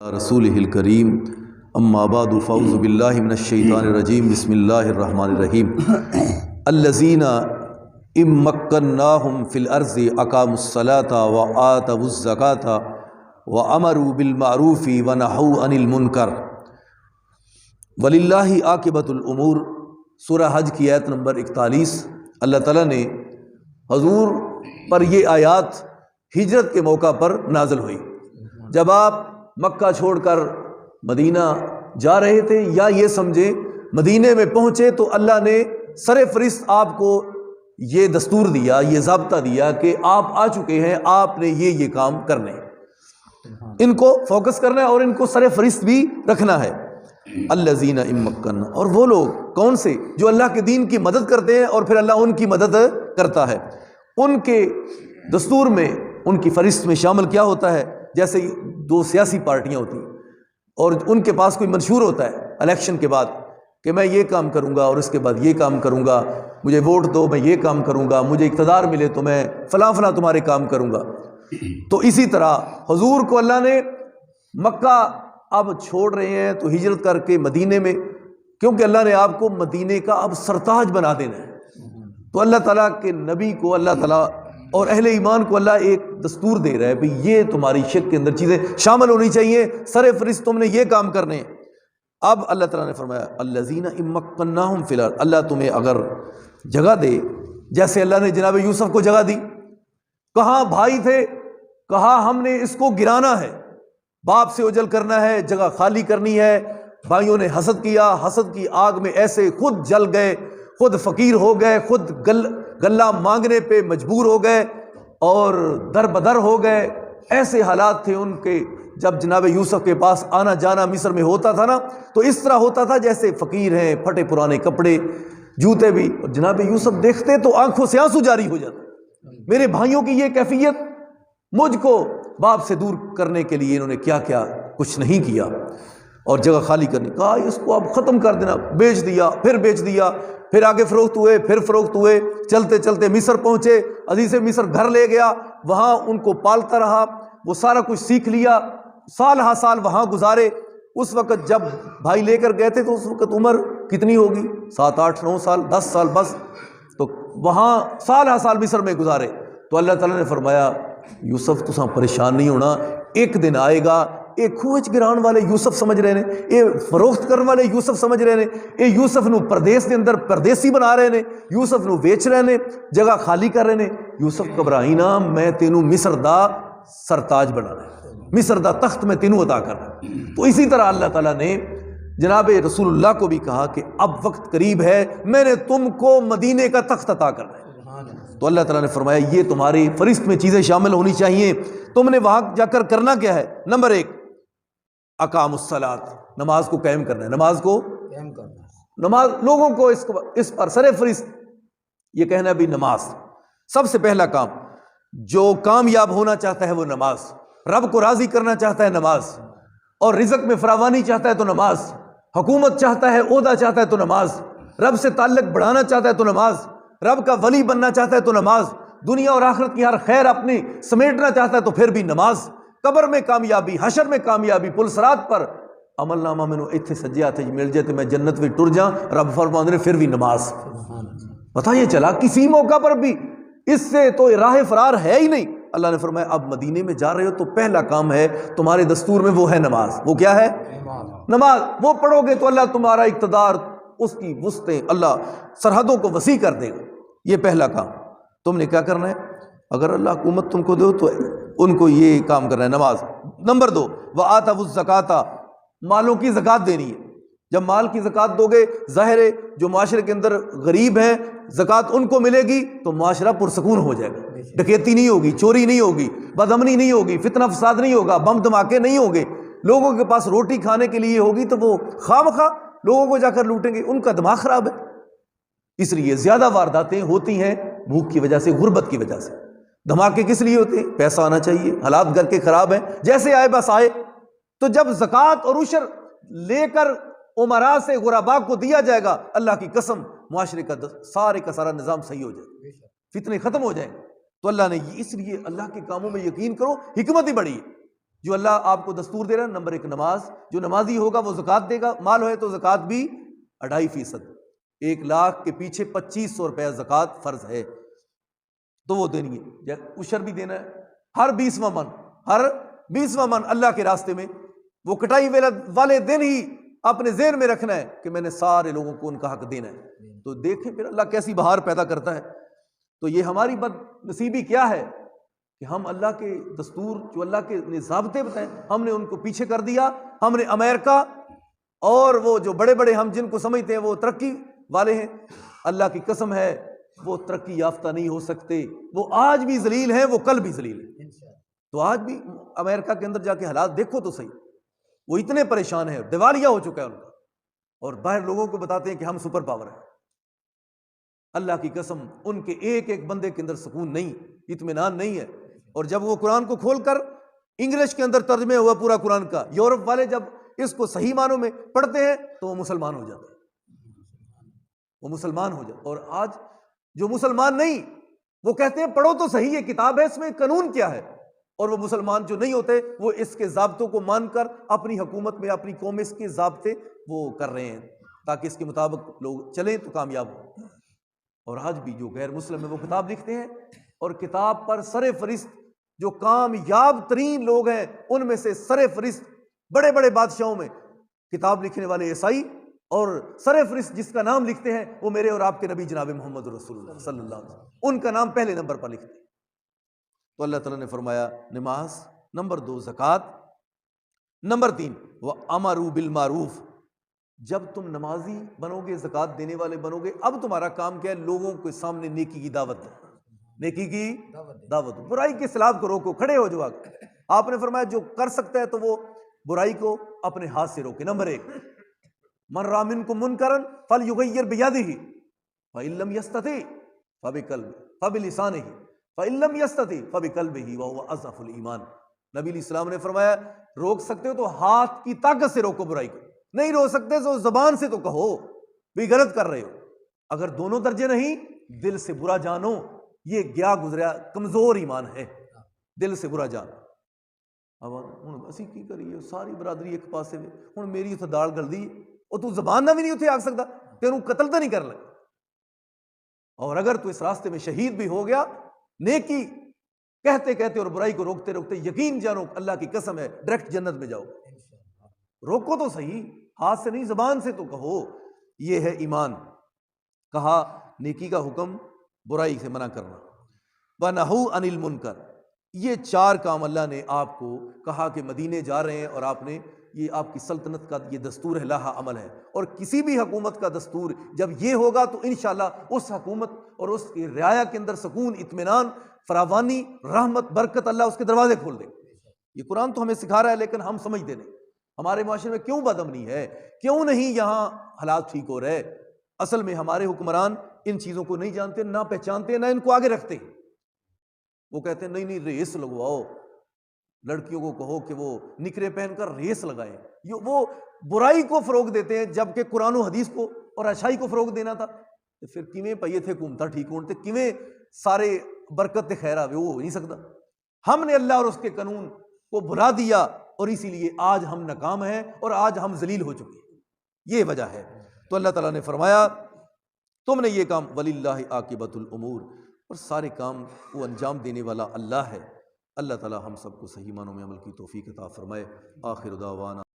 رسولہ الکریم اما بعد فاعوذ باللہ من الشیطان الرجیم بسم اللہ الرحمن الرحیم الذین ان مکناہم فی الارض اقاموا الصلاۃ وآتوا الزکاۃ وامروا بالمعروف ونہوا عن المنکر وللہ عاقبۃ الامور۔ سورہ حج کی آیت نمبر 41۔ اللہ تعالیٰ نے حضور پر یہ آیات ہجرت کے موقع پر نازل ہوئی، جب آپ مکہ چھوڑ کر مدینہ جا رہے تھے، یا یہ سمجھے مدینے میں پہنچے تو اللہ نے سر فرست آپ کو یہ دستور دیا، یہ ضابطہ دیا کہ آپ آ چکے ہیں، آپ نے یہ کام کرنے، ان کو فوکس کرنا ہے اور ان کو سر فرست بھی رکھنا ہے۔ الذین ان مکن، اور وہ لوگ کون سے جو اللہ کے دین کی مدد کرتے ہیں اور پھر اللہ ان کی مدد کرتا ہے۔ ان کے دستور میں، ان کی فہرست میں شامل کیا ہوتا ہے؟ جیسے دو سیاسی پارٹیاں ہوتی ہیں اور ان کے پاس کوئی منشور ہوتا ہے الیکشن کے بعد کہ میں یہ کام کروں گا اور اس کے بعد یہ کام کروں گا، مجھے ووٹ دو میں یہ کام کروں گا، مجھے اقتدار ملے تو میں فلاں فلاں تمہارے کام کروں گا۔ تو اسی طرح حضور کو اللہ نے مکہ اب چھوڑ رہے ہیں تو ہجرت کر کے مدینے میں، کیونکہ اللہ نے آپ کو مدینے کا اب سرتاج بنا دینا ہے، تو اللہ تعالیٰ کے نبی کو اللہ تعالیٰ اور اہل ایمان کو اللہ ایک دستور دے رہا ہے کہ یہ تمہاری شک کے اندر چیزیں شامل ہونی چاہیے، سر فرست تم نے یہ کام کرنے ہیں۔ اب اللہ تعالیٰ نے فرمایا الذین ان مکناہم فی الارض، اللہ تمہیں اگر جگہ دے، جیسے اللہ نے جناب یوسف کو جگہ دی، کہاں بھائی تھے، کہا ہم نے اس کو گرانا ہے، باپ سے اجل کرنا ہے، جگہ خالی کرنی ہے، بھائیوں نے حسد کیا، حسد کی آگ میں ایسے خود جل گئے، خود فقیر ہو گئے، خود گلہ مانگنے پہ مجبور ہو گئے اور در بدر ہو گئے۔ ایسے حالات تھے ان کے، جب جناب یوسف کے پاس آنا جانا مصر میں ہوتا تھا نا، تو اس طرح ہوتا تھا جیسے فقیر ہیں، پھٹے پرانے کپڑے، جوتے بھی، اور جناب یوسف دیکھتے تو آنکھوں سے آنسو جاری ہو جاتا، میرے بھائیوں کی یہ کیفیت، مجھ کو باپ سے دور کرنے کے لیے انہوں نے کیا کیا، کچھ نہیں کیا، اور جگہ خالی کرنے کہا اس کو اب ختم کر دینا، بیچ دیا، پھر آگے فروخت ہوئے، چلتے چلتے مصر پہنچے، عزیز مصر گھر لے گیا، وہاں ان کو پالتا رہا، وہ سارا کچھ سیکھ لیا، سال ہا سال وہاں گزارے۔ اس وقت جب بھائی لے کر گئے تھے تو اس وقت عمر کتنی ہوگی، 7 8 9 سال، 10 سال بس، تو وہاں سال ہا سال مصر میں گزارے۔ تو اللہ تعالیٰ نے فرمایا یوسف تساں پریشان نہیں ہونا، ایک دن آئے گا، یہ کھوچ گران والے یوسف سمجھ رہے ہیں، یہ فروخت کرنے والے یوسف سمجھ رہے ہیں، یہ یوسف نو پردیس کے اندر پردیسی بنا رہے ہیں، یوسف نو بیچ رہے ہیں، جگہ خالی کر رہے ہیں۔ یوسف گھبرائی نہ، میں تینوں مصر دا سرتاج بنانا ہے، مصر دا تخت میں تینوں عطا کرنا ہے۔ تو اسی طرح اللہ تعالیٰ نے جناب رسول اللہ کو بھی کہا کہ اب وقت قریب ہے، میں نے تم کو مدینے کا تخت عطا کرنا ہے۔ تو اللہ تعالیٰ نے فرمایا یہ تمہاری فہرست میں چیزیں شامل ہونی چاہیے، تم نے وہاں جا کر کرنا کیا ہے؟ نمبر 1 اقام الصلاۃ، نماز کو قائم کرنا ہے، نماز کو قائم کرنا ہے، نماز لوگوں کو اس پر سر فرست یہ کہنا بھی نماز سب سے پہلا کام، جو کامیاب ہونا چاہتا ہے وہ نماز، رب کو راضی کرنا چاہتا ہے نماز، اور رزق میں فراوانی چاہتا ہے تو نماز، حکومت چاہتا ہے، عہدہ چاہتا ہے تو نماز، رب سے تعلق بڑھانا چاہتا ہے تو نماز، رب کا ولی بننا چاہتا ہے تو نماز، دنیا اور آخرت کی ہر خیر اپنی سمیٹنا چاہتا ہے تو پھر بھی نماز، قبر میں کامیابی، حشر میں کامیابی، پل صراط پر عمل نامہ مینوں ایتھے سجے ہاتھ مل جائے تو میں جنت میں ٹر جاں، رب فرماندے نے پھر بھی نماز۔ پتہ یہ چلا کسی موقع پر بھی اس سے تو راہ فرار ہے ہی نہیں۔ اللہ نے فرمایا اب مدینے میں جا رہے ہو تو پہلا کام ہے تمہارے دستور میں وہ ہے نماز۔ وہ کیا ہے؟ نماز۔ وہ پڑھو گے تو اللہ تمہارا اقتدار، اس کی وسعتیں، اللہ سرحدوں کو وسیع کر دے گا۔ یہ پہلا کام تم نے کیا کرنا ہے، اگر اللہ حکومت تم کو دے تو ان کو یہ کام کرنا ہے، نماز۔ نمبر 2 وآتوا الزکاۃ، مالوں کی زکوٰۃ دینی ہے۔ جب مال کی زکوٰۃ دو گے، ظاہر ہے جو معاشرے کے اندر غریب ہیں، زکوٰۃ ان کو ملے گی تو معاشرہ پرسکون ہو جائے گا، ڈکیتی نہیں ہوگی، چوری نہیں ہوگی، بدامنی نہیں ہوگی، فتنہ فساد نہیں ہوگا، بم دھماکے نہیں ہوں گے، لوگوں کے پاس روٹی کھانے کے لیے ہوگی تو وہ خواہ مخواہ لوگوں کو جا کر لوٹیں گے، ان کا دماغ خراب ہے۔ اس لیے زیادہ وارداتیں ہوتی ہیں بھوک کی وجہ سے، غربت کی وجہ سے۔ دھماکے کس لیے ہوتے ہیں؟ پیسہ آنا چاہیے، حالات گھر کے خراب ہیں، جیسے آئے بس آئے۔ تو جب زکوٰۃ اور عشر لے کر امراء سے غرباء کو دیا جائے گا، اللہ کی قسم معاشرے کا سارے کا سارا نظام صحیح ہو جائے گا، فتنے ختم ہو جائیں گے۔ تو اللہ نے اس لیے اللہ کے کاموں میں یقین کرو، حکمت ہی بڑی ہے۔ جو اللہ آپ کو دستور دے رہا ہے، نمبر ایک نماز، جو نمازی ہوگا وہ زکوٰۃ دے گا، مال ہے تو زکوٰۃ بھی 2.5%، 1,00,000 کے پیچھے 2,500 روپیہ زکوٰۃ فرض ہے تو وہ دینی ہے، عشر بھی دینا ہے، ہر 20واں من اللہ کے راستے میں، وہ کٹائی والے دن ہی اپنے ذہن میں رکھنا ہے کہ میں نے سارے لوگوں کو ان کا حق دینا ہے۔ تو دیکھیں پھر اللہ کیسی بہار پیدا کرتا ہے۔ تو یہ ہماری بد نصیبی کیا ہے کہ ہم اللہ کے دستور، جو اللہ کے ضابطے بتائیں، ہم نے ان کو پیچھے کر دیا۔ ہم نے امریکہ اور وہ جو بڑے بڑے ہم جن کو سمجھتے ہیں وہ ترقی والے ہیں، اللہ کی قسم ہے وہ ترقی یافتہ نہیں ہو سکتے، وہ آج بھی ذلیل ہیں، وہ کل بھی ذلیل ہیں۔ تو آج بھی امریکہ کے اندر جا کے حالات دیکھو تو صحیح، وہ اتنے پریشان ہیں، دیوالیہ ہو چکا ہے ان کا، اور باہر لوگوں کو بتاتے ہیں کہ ہم سپر پاور ہیں۔ اللہ کی قسم ان کے ایک ایک بندے کے اندر سکون نہیں، اطمینان نہیں ہے۔ اور جب وہ قرآن کو کھول کر انگلش کے اندر ترجمے ہوا پورا قرآن کا، یورپ والے جب اس کو صحیح معنوں میں پڑھتے ہیں تو وہ مسلمان ہو جاتے ہیں، وہ مسلمان ہو جاتے۔ اور آج جو مسلمان نہیں، وہ کہتے ہیں پڑھو تو صحیح، یہ کتاب ہے، اس میں قانون کیا ہے، اور وہ مسلمان جو نہیں ہوتے وہ اس کے ضابطوں کو مان کر اپنی حکومت میں، اپنی قوم میں اس کے ضابطے وہ کر رہے ہیں تاکہ اس کے مطابق لوگ چلیں تو کامیاب ہوں۔ اور آج بھی جو غیر مسلم ہیں وہ کتاب لکھتے ہیں، اور کتاب پر سر فہرست جو کامیاب ترین لوگ ہیں ان میں سے سر فہرست بڑے بڑے بادشاہوں میں کتاب لکھنے والے عیسائی، اور سر فہرست جس کا نام لکھتے ہیں وہ میرے اور آپ کے نبی جناب محمد رسول اللہ صلی اللہ علیہ وسلم، ان کا نام پہلے نمبر پر لکھتے ہیں۔ تو اللہ تعالیٰ نے فرمایا نماز، نمبر 2 زکوٰۃ، نمبر 3 وَأَمَرُوا بِالْمَعْرُوفِ، جب تم نمازی بنو گے، زکوٰۃ دینے والے بنو گے، اب تمہارا کام کیا ہے؟ لوگوں کے سامنے نیکی کی دعوت دو، نیکی کی دعوت دو، برائی کے خلاف کو روکو، کھڑے ہو جو آگے۔ آپ نے فرمایا جو کر سکتا ہے تو وہ برائی کو اپنے ہاتھ سے روکے۔ نمبر 1 من رأى منکم منکرا فلیغیر بیدہ فإن لم یستطع فبقلبہ فبلسانہ فإن لم یستطع فبقلبہ وہو اضعف الایمان۔ نبی علیہ السلام نے فرمایا روک سکتے ہو تو ہاتھ کی طاقت سے روکو برائی کو، نہیں روک سکتے تو زبان سے تو کہو بھی غلط کر رہے ہو، اگر دونوں درجے نہیں دل سے برا جانو، یہ گیا گزریا کمزور ایمان ہے، دل سے برا جانو۔ اب ہن اسی کی کریے، ساری برادری ایک پاسے میں، ہن میری اتھے دال گل دی اور تو زبان نہ بھی نہیں اتھے آ سکتا، تینوں قتل تو نہیں کر لگا، اور اگر تو اس راستے میں شہید بھی ہو گیا، نیکی کہتے کہتے اور برائی کو روکتے روکتے یقین جانو اللہ کی قسم ہے ڈائریکٹ جنت میں جاؤ۔ روکو تو صحیح، ہاتھ سے نہیں زبان سے تو کہو، یہ ہے ایمان۔ کہا نیکی کا حکم، برائی سے منع کرنا، وَنَهُوا عَنِ الْمُنکَرِ، یہ 4 کام اللہ نے آپ کو کہا کہ مدینے جا رہے ہیں اور آپ نے، یہ آپ کی سلطنت کا یہ دستور ہے، لاحہ عمل ہے، اور کسی بھی حکومت کا دستور جب یہ ہوگا تو انشاءاللہ اس حکومت اور اس کی رعایا کے اندر سکون، اطمینان، فراوانی، رحمت، برکت، اللہ اس کے دروازے کھول دے۔ یہ قرآن تو ہمیں سکھا رہا ہے لیکن ہم سمجھتے نہیں، ہمارے معاشرے میں کیوں بد امنی ہے، کیوں نہیں یہاں حالات ٹھیک ہو رہے؟ اصل میں ہمارے حکمران ان چیزوں کو نہیں جانتے، نہ پہچانتے، نہ ان کو آگے رکھتے۔ وہ کہتے ہیں نہیں ریس لگواؤ، لڑکیوں کو کہو کہ وہ نکرے پہن کر ریس لگائیں، وہ برائی کو فروغ دیتے ہیں، جبکہ قرآن و حدیث کو اور اچھائی کو فروغ دینا تھا۔ تو پھر کیویں پئیے تھے حکومتاں ٹھیک ہوتے، کیویں سارے برکت تے خیر آوے، وہ ہو نہیں سکتا۔ ہم نے اللہ اور اس کے قانون کو بھلا دیا اور اسی لیے آج ہم ناکام ہیں اور آج ہم ذلیل ہو چکے ہیں، یہ وجہ ہے۔ تو اللہ تعالیٰ نے فرمایا تم نے یہ کام، وَلِلَّهِ عَاقِبَةُ الْأُمُورِ، اور سارے کام وہ انجام دینے والا اللہ ہے۔ اللہ تعالیٰ ہم سب کو صحیح معنوں میں عمل کی توفیق عطا فرمائے۔ آخر دعوانا